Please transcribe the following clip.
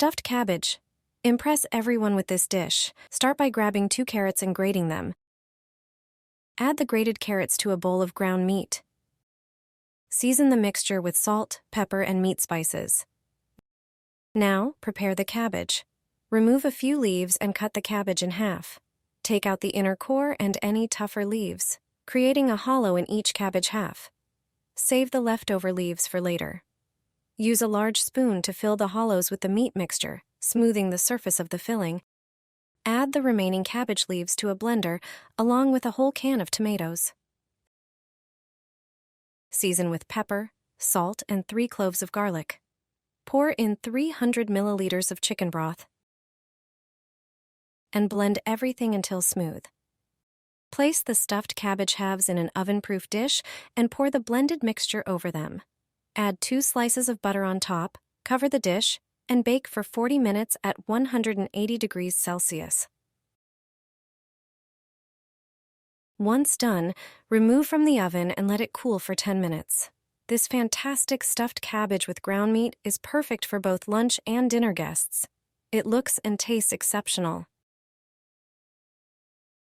Stuffed cabbage. Impress everyone with this dish. Start by grabbing 2 carrots and grating them. Add the grated carrots to a bowl of ground meat. Season the mixture with salt, pepper, and meat spices. Now, prepare the cabbage. Remove a few leaves and cut the cabbage in half. Take out the inner core and any tougher leaves, creating a hollow in each cabbage half. Save the leftover leaves for later. Use a large spoon to fill the hollows with the meat mixture, smoothing the surface of the filling. Add the remaining cabbage leaves to a blender, along with a whole can of tomatoes. Season with pepper, salt, and 3 cloves of garlic. Pour in 300 milliliters of chicken broth and blend everything until smooth. Place the stuffed cabbage halves in an oven-proof dish and pour the blended mixture over them. Add 2 slices of butter on top, cover the dish, and bake for 40 minutes at 180 degrees Celsius. Once done, remove from the oven and let it cool for 10 minutes. This fantastic stuffed cabbage with ground meat is perfect for both lunch and dinner guests. It looks and tastes exceptional.